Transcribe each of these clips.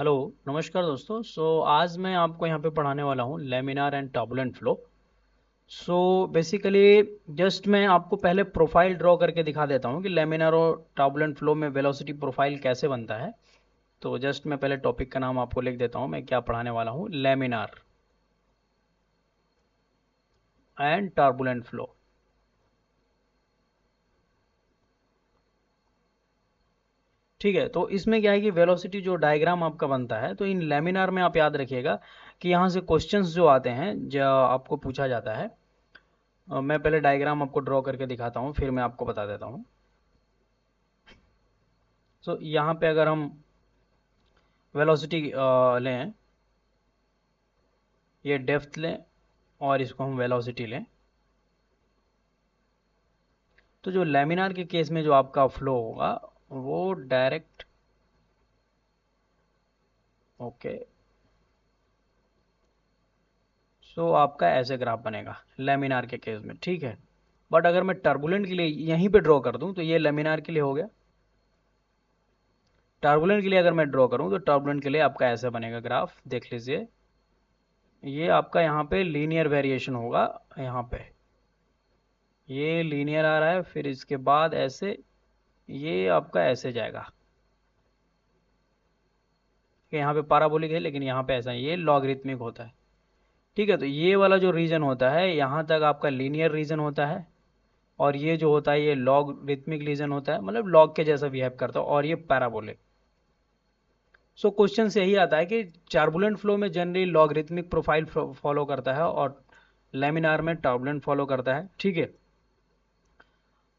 Hello. नमस्कार दोस्तों। आज मैं आपको यहाँ पे पढ़ाने वाला हूँ laminar and turbulent flow. Basically just मैं आपको पहले प्रोफाइल ड्रॉ करके दिखा देता हूँ कि लेमिनार और टर्बुलेंट फ्लो में वेलोसिटी प्रोफाइल कैसे बनता है। तो जस्ट मैं पहले टॉपिक का नाम आपको लिख देता हूँ, मैं क्या पढ़ाने वाला हूँ, लेमिनार एंड टर्बुलेंट फ्लो। ठीक है, तो इसमें क्या है कि वेलोसिटी जो डायग्राम आपका बनता है, तो इन लेमिनार में आप याद रखिएगा कि यहाँ से क्वेश्चंस जो आते हैं, जो आपको पूछा जाता है। मैं पहले डायग्राम आपको ड्रॉ करके दिखाता हूँ, फिर मैं आपको बता देता हूँ। यहाँ पे अगर हम वेलोसिटी लें, ये डेप्थ लें और इसको हम वेलोसिटी लें, तो जो लेमिनार के केस में जो आपका फ्लो होगा वो डायरेक्ट, ओके, आपका ऐसे ग्राफ बनेगा लेमिनार के केस में। ठीक है, बट अगर मैं टर्बुलेंट के लिए यहीं पे ड्रॉ कर दूं तो ये लेमिनार के लिए हो गया। टर्बुलेंट के लिए अगर मैं ड्रॉ करूं तो टर्बुलेंट के लिए आपका ऐसे बनेगा ग्राफ, देख लीजिए। ये आपका यहाँ पे लीनियर वेरिएशन होगा, यहाँ पे ये लीनियर आ रहा है, फिर इसके बाद ऐसे ये आपका ऐसे जाएगा कि यहाँ पे पाराबोलिक है, लेकिन यहाँ पे ऐसा ये लॉगरिथमिक होता है। ठीक है, तो ये वाला जो रीजन होता है यहाँ तक आपका लीनियर रीजन होता है, और ये जो होता है ये लॉगरिथमिक रीजन होता है, मतलब लॉग के जैसा बिहेव करता है, और ये पैराबोलिक। क्वेश्चन से यही आता है कि टर्बुलेंट फ्लो में जनरली लॉगरिथमिक प्रोफाइल फॉलो करता है और लेमिनार में टर्बुलेंट फॉलो करता है। ठीक है,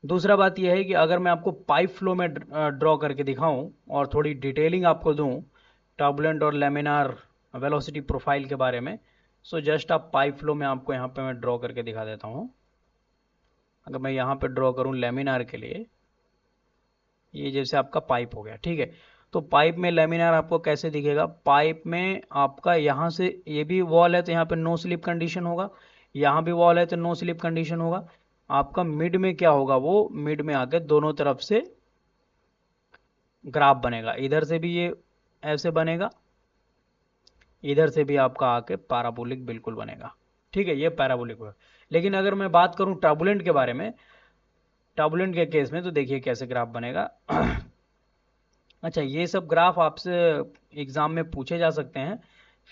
दूसरा बात यह है कि अगर मैं आपको पाइप फ्लो में ड्रॉ करके दिखाऊं और थोड़ी डिटेलिंग आपको दूं टर्बुलेंट और लेमिनार वेलोसिटी प्रोफाइल के बारे में, जस्ट आप पाइप फ्लो में आपको यहाँ पे मैं ड्रॉ करके दिखा देता हूँ। अगर मैं यहाँ पे ड्रॉ करूँ लेमिनार के लिए, ये जैसे आपका पाइप हो गया। ठीक है, तो पाइप में लेमिनार आपको कैसे दिखेगा, पाइप में आपका यहाँ से ये भी वॉल है तो यहाँ पे नो स्लिप कंडीशन होगा, यहाँ भी वॉल है तो नो स्लिप कंडीशन होगा। आपका मिड में क्या होगा, वो मिड में आके दोनों तरफ से ग्राफ बनेगा, इधर से भी ये ऐसे बनेगा, इधर से भी आपका आके पैराबोलिक बिल्कुल बनेगा। ठीक है, ये पैराबोलिक होगा। लेकिन अगर मैं बात करूं टर्बुलेंट के बारे में, टर्बुलेंट के केस में तो देखिए कैसे ग्राफ बनेगा। अच्छा, ये सब ग्राफ आपसे एग्जाम में पूछे जा सकते हैं,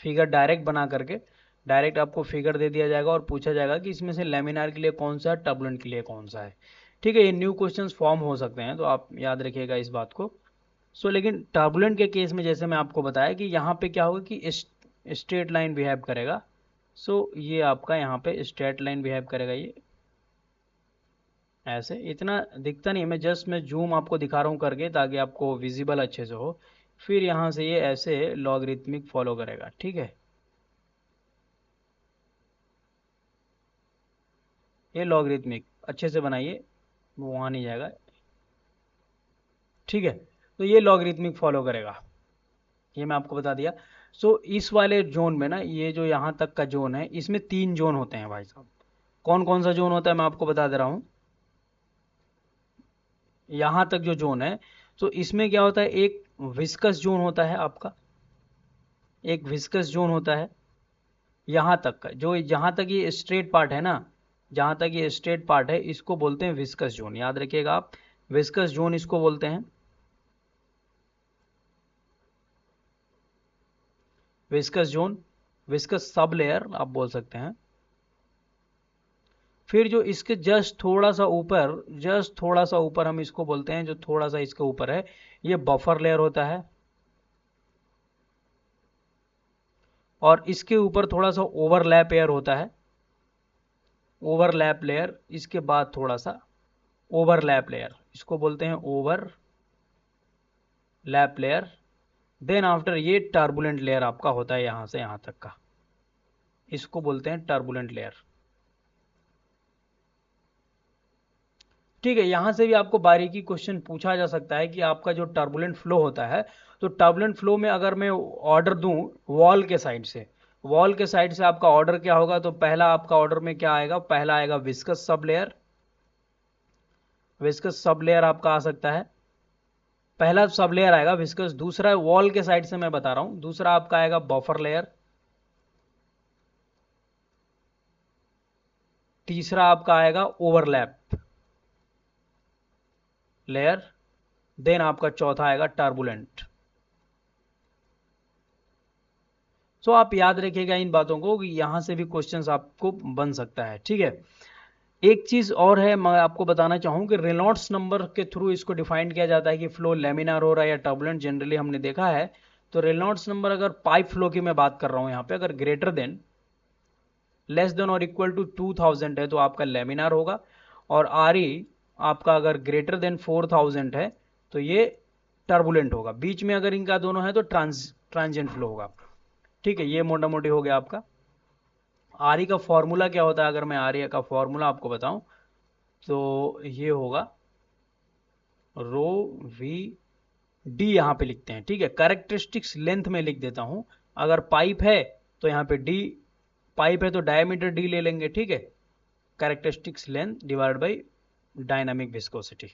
फिगर डायरेक्ट बना करके। डायरेक्ट आपको फिगर दे दिया जाएगा और पूछा जाएगा कि इसमें से लेमिनार के लिए कौन सा है, टर्बुलेंट के लिए कौन सा है। ठीक है, ये न्यू क्वेश्चंस फॉर्म हो सकते हैं, तो आप याद रखिएगा इस बात को। लेकिन टर्बुलेंट के केस में जैसे मैं आपको बताया कि यहाँ पे क्या होगा कि स्ट्रेट लाइन बिहेव करेगा। ये आपका यहाँ पे स्ट्रेट लाइन बिहेव करेगा, ये ऐसे इतना दिखता नहीं है, मैं जस्ट मैं जूम आपको दिखा रहा हूँ करके ताकि आपको विजिबल अच्छे से हो। फिर यहाँ से ये ऐसे लॉगरिथमिक फॉलो करेगा। ठीक है, ये लॉगरिथमिक अच्छे से बनाइए, वो वहाँ नहीं जाएगा। ठीक है, तो ये लॉगरिथमिक फॉलो करेगा, ये मैं आपको बता दिया। इस वाले जोन में ना, ये जो यहाँ तक का जोन है, इसमें 3 जोन होते हैं भाई साहब। कौन कौन सा जोन होता है मैं आपको बता दे रहा हूँ। यहाँ तक जो जोन है, इसमें क्या होता है, एक विस्कस जोन होता है आपका, एक विस्कस जोन होता है यहाँ तक का, जो जहाँ तक ये स्ट्रेट पार्ट है ना, जहाँ तक ये स्ट्रेट पार्ट है, इसको बोलते हैं विस्कस जोन, याद रखिएगा आप, विस्कस जोन इसको बोलते हैं। Viscous zone, viscous sub layer आप बोल सकते हैं। फिर जो इसके जस्ट थोड़ा सा ऊपर, जस्ट थोड़ा सा ऊपर हम इसको बोलते हैं, जो थोड़ा सा इसके ऊपर है, ये बफर लेयर होता है। और इसके ऊपर थोड़ा सा ओवरलैप एयर होता है, ओवरलैप लेयर, इसके बाद थोड़ा सा ओवरलैप लेयर, इसको बोलते हैं ओवरलैप लेयर। देन आफ्टर ये टर्बुलेंट लेयर आपका होता है यहां से यहां तक का, इसको बोलते हैं टर्बुलेंट लेयर। ठीक है, यहां से भी आपको बारीकी क्वेश्चन पूछा जा सकता है कि आपका जो टर्बुलेंट फ्लो होता है, तो टर्बुलेंट फ्लो में अगर मैं ऑर्डर दूं वॉल के साइड से, वॉल के साइड से आपका ऑर्डर क्या होगा, तो पहला आपका ऑर्डर में क्या आएगा, पहला आएगा viscous sub layer, viscous sub layer आपका आ सकता है। पहला सब लेयर आएगा विस्कस, दूसरा वॉल के साइड से मैं बता रहा हूं, दूसरा आपका आएगा बफर लेयर, तीसरा आपका आएगा ओवरलैप लेयर, देन आपका चौथा आएगा टर्बुलेंट। सो आप याद रखिएगा इन बातों को कि यहां से भी क्वेश्चंस आपको बन सकता है, ठीक है। एक चीज और है, मैं आपको बताना चाहूँ कि रेनॉल्ड्स नंबर के थ्रू इसको डिफाइन किया जाता है कि फ्लो लेमिनार हो रहा है या टर्बुलेंट, जनरली हमने देखा है। तो रेनॉल्ड्स नंबर अगर पाइप फ्लो की मैं बात कर रहा हूं यहाँ पे, अगर ग्रेटर देन लेस देन और इक्वल टू 2000 है तो आपका लेमिनार होगा, और आर ई आपका अगर ग्रेटर देन 4000 है तो ये टर्बुलेंट होगा, बीच में अगर इनका दोनों है तो ट्रांजिएंट फ्लो होगा, ठीक है। ये मोटा मोटी हो गया आपका। आर ई का फॉर्मूला क्या होता है, अगर मैं आर ई का फॉर्मूला आपको बताऊं तो ये होगा रो वी डी, यहां पे लिखते हैं, ठीक है। कैरेक्टरिस्टिक्स लेंथ में लिख देता हूं, अगर पाइप है तो यहां पे डी, पाइप है तो डायमीटर डी ले लेंगे, ठीक है। Characteristics length divide by dynamic viscosity,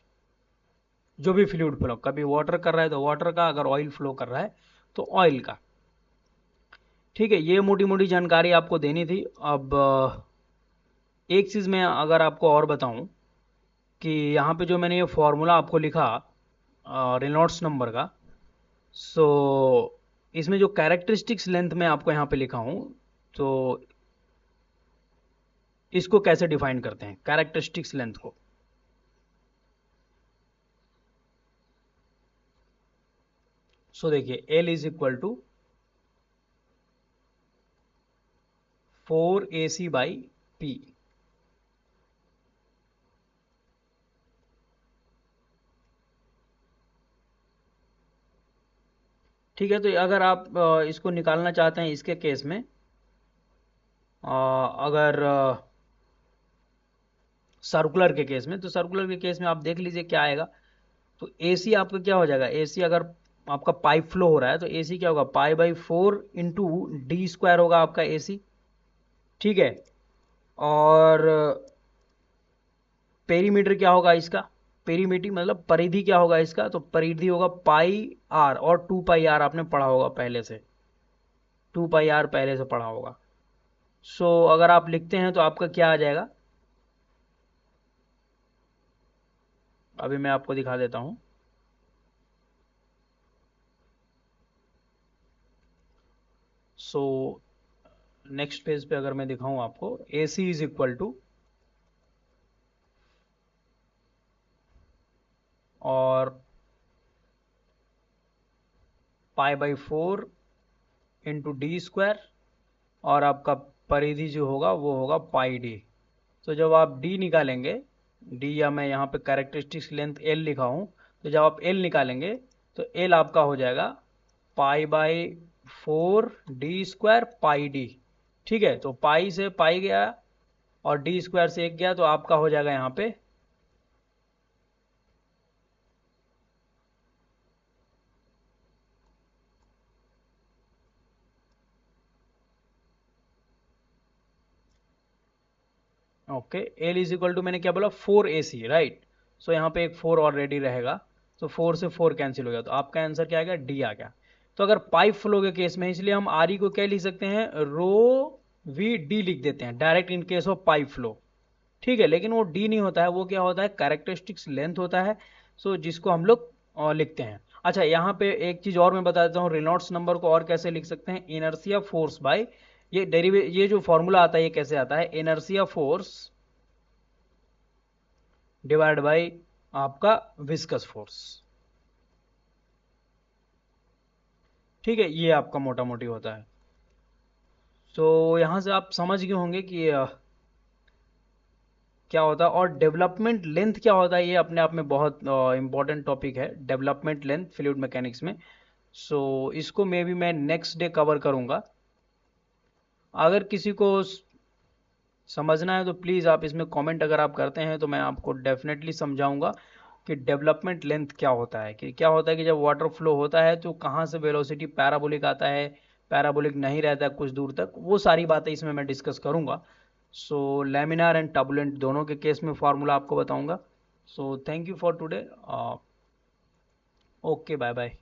जो भी फ्लूइड फ्लो, कभी वाटर कर रहा है तो वाटर का, अगर ऑयल फ्लो कर रहा है तो ऑयल का, ठीक है। ये मोटी मोटी जानकारी आपको देनी थी। अब एक चीज मैं अगर आपको और बताऊं कि यहाँ पे जो मैंने ये फॉर्मूला आपको लिखा रेनॉल्ड्स नंबर का, सो इसमें जो कैरेक्टरिस्टिक्स लेंथ में आपको यहाँ पे लिखा हूं, तो इसको कैसे डिफाइन करते हैं कैरेक्टरिस्टिक्स लेंथ को। सो देखिए L is equal to 4AC by P, ठीक है। तो अगर आप इसको निकालना चाहते हैं इसके केस में, अगर सर्कुलर के केस में, तो सर्कुलर के केस में आप देख लीजिए क्या आएगा। तो AC आपका क्या हो जाएगा, AC अगर आपका पाइप फ्लो हो रहा है तो AC क्या होगा, pi by 4 into D square होगा आपका AC, ठीक है। और पेरीमीटर क्या होगा इसका, पेरीमीटर मतलब परिधि क्या होगा इसका, तो परिधि होगा पाई आर, और 2 पाई आर आपने पढ़ा होगा पहले से, 2 पाई आर पहले से पढ़ा होगा। सो अगर आप लिखते हैं तो आपका क्या आ जाएगा, अभी मैं आपको दिखा देता हूं। सो नेक्स्ट पेज पे अगर मैं दिखाऊं आपको, AC इज इक्वल टू, और pi by 4 into D square, और आपका परिधि जो होगा वो होगा पाई डी। तो जब आप डी निकालेंगे, डी या मैं यहाँ पे कैरेक्टरिस्टिक्स लेंथ एल लिखा हूँ, तो जब आप एल निकालेंगे तो एल आपका हो जाएगा pi by 4 D² pi D, ठीक है। तो पाई से पाई गया और डी स्क्वायर से एक गया, तो आपका हो जाएगा यहाँ पे okay. L is equal to मैंने क्या बोला 4AC, राइट। सो यहाँ पे एक 4 ऑलरेडी रहेगा, तो 4 से 4 कैंसिल हो गया, तो आपका आंसर क्या आएगा, डी आ गया। तो अगर पाइप फ्लो के केस में, इसलिए हम आर ई को क्या लिख सकते हैं, रो वी डी लिख देते हैं direct in case of pipe flow, ठीक है। लेकिन वो डी नहीं होता है, वो क्या होता है, कैरेक्टरिस्टिक्स लेंथ होता है, सो जिसको हम लोग लिखते हैं। अच्छा, यहाँ पे एक चीज और मैं बता देता हूँ, रेनॉल्ड्स नंबर को और कैसे लिख सकते हैं, इनर्शिया फोर्स बाय, ये जो फॉर्मूला आता है ये कैसे आता है, इनर्शिया फोर्स डिवाइड बाय आपका विस्कस फोर्स, ठीक है। ये आपका मोटा मोटी होता है। तो यहां से आप समझ गए होंगे कि क्या होता है, और डेवलपमेंट लेंथ क्या होता है, ये अपने आप में बहुत इंपॉर्टेंट टॉपिक है, डेवलपमेंट लेंथ फ्लूइड मैकेनिक्स में। सो इसको मैं नेक्स्ट डे कवर करूंगा। अगर किसी को समझना है तो प्लीज़ आप इसमें कमेंट अगर आप करते हैं तो मैं आपको डेफिनेटली समझाऊंगा कि डेवलपमेंट लेंथ क्या होता है, कि क्या होता है कि जब वाटर फ्लो होता है तो कहाँ से वेलोसिटी पैराबोलिक आता है, पैराबोलिक नहीं रहता है कुछ दूर तक, वो सारी बातें इसमें मैं डिस्कस करूंगा। सो लैमिनार एंड टर्बुलेंट दोनों के केस में फार्मूला आपको बताऊंगा। So thank you for today. Okay, bye bye.